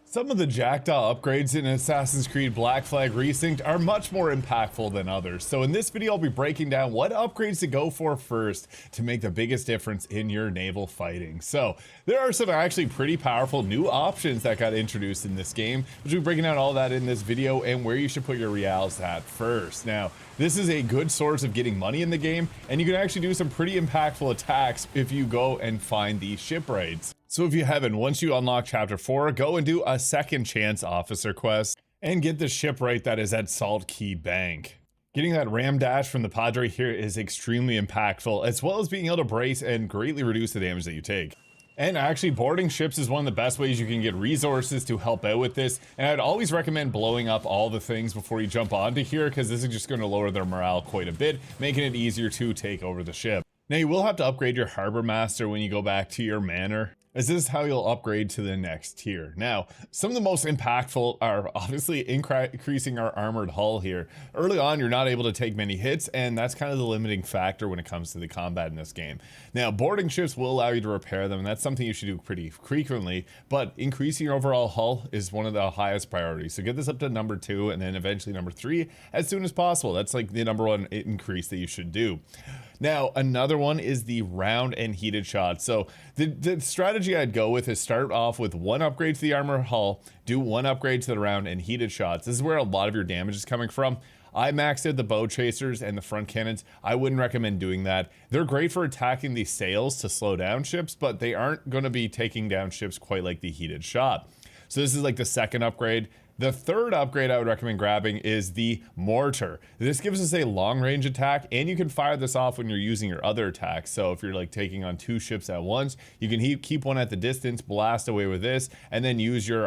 Some of the Jackdaw upgrades in Assassin's Creed Black Flag Resynced are much more impactful than others. So in this video, I'll be breaking down what upgrades to go for first to make the biggest difference in your naval fighting. So there are some actually pretty powerful new options that got introduced in this game, which we'll be breaking down all that in this video and where you should put your reals at first. Now, this is a good source of getting money in the game, and you can actually do some pretty impactful attacks if you go and find these shipwrights. So if you haven't, once you unlock chapter 4, go and do a second chance officer quest and get the shipwright that is at Salt Key Bank. Getting that ram dash from the Padre here is extremely impactful, as well as being able to brace and greatly reduce the damage that you take. And actually, boarding ships is one of the best ways you can get resources to help out with this. And I'd always recommend blowing up all the things before you jump onto here, because this is just going to lower their morale quite a bit, making it easier to take over the ship. Now, you will have to upgrade your harbor master when you go back to your manor, as this is how you'll upgrade to the next tier. Now, some of the most impactful are obviously increasing our armored hull here. Early on, you're not able to take many hits, and that's kind of the limiting factor when it comes to the combat in this game. Now, boarding ships will allow you to repair them, and that's something you should do pretty frequently, but increasing your overall hull is one of the highest priorities. So get this up to number 2, and then eventually number 3 as soon as possible. That's like the number 1 increase that you should do. Now, another one is the round and heated shots. So the strategy I'd go with is start off with 1 upgrade to the armor hull, do 1 upgrade to the round and heated shots. This is where a lot of your damage is coming from. I maxed out the bow chasers and the front cannons. I wouldn't recommend doing that. They're great for attacking the sails to slow down ships, but they aren't going to be taking down ships quite like the heated shot. So this is like the second upgrade. The third upgrade I would recommend grabbing is the mortar. This gives us a long range attack, and you can fire this off when you're using your other attacks. So if you're like taking on 2 ships at once, you can keep one at the distance, blast away with this, and then use your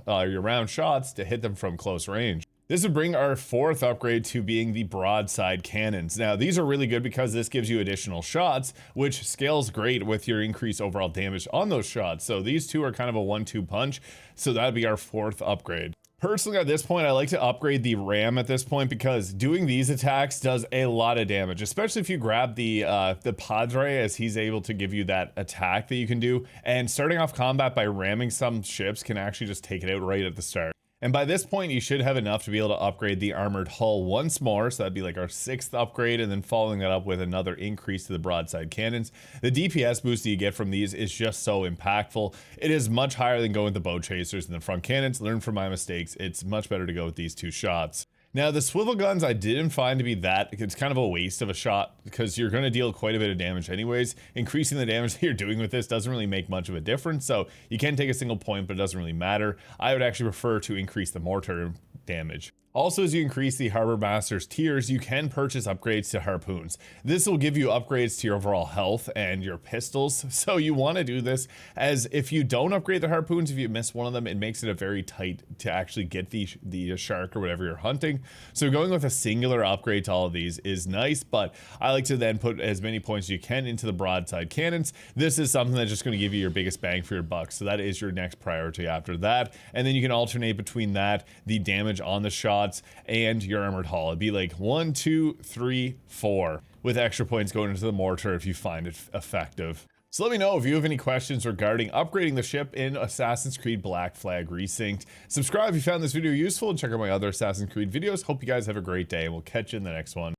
your round shots to hit them from close range. This would bring our 4th upgrade to being the broadside cannons. Now, these are really good because this gives you additional shots, which scales great with your increased overall damage on those shots. So these two are kind of a 1-2 punch. So that'd be our 4th upgrade. Personally, at this point, I like to upgrade the ram at this point because doing these attacks does a lot of damage, especially if you grab the Padre, as he's able to give you that attack that you can do. And starting off combat by ramming some ships can actually just take it out right at the start. And by this point, you should have enough to be able to upgrade the armored hull once more. So that'd be like our 6th upgrade, and then following that up with another increase to the broadside cannons. The DPS boost that you get from these is just so impactful. It is much higher than going with the bow chasers and the front cannons. Learn from my mistakes. It's much better to go with these 2 shots. Now, the swivel guns I didn't find to be that. It's kind of a waste of a shot because you're going to deal quite a bit of damage anyways. Increasing the damage that you're doing with this doesn't really make much of a difference. So you can take a single point, but it doesn't really matter. I would actually prefer to increase the mortar damage. Also, as you increase the Harbor Master's tiers, you can purchase upgrades to harpoons. This will give you upgrades to your overall health and your pistols. So you want to do this, as if you don't upgrade the harpoons, if you miss one of them, it makes it a very tight to actually get the shark or whatever you're hunting. So going with a singular upgrade to all of these is nice, but I like to then put as many points as you can into the broadside cannons. This is something that's just going to give you your biggest bang for your buck. So that is your next priority after that. And then you can alternate between that, the damage on the shot, and your armored hull. It'd be like 1, 2, 3, 4 with extra points going into the mortar if you find it effective. So let me know if you have any questions regarding upgrading the ship in Assassin's Creed Black Flag Resynced. Subscribe if you found this video useful, and check out my other Assassin's Creed videos. Hope you guys have a great day, and we'll catch you in the next one.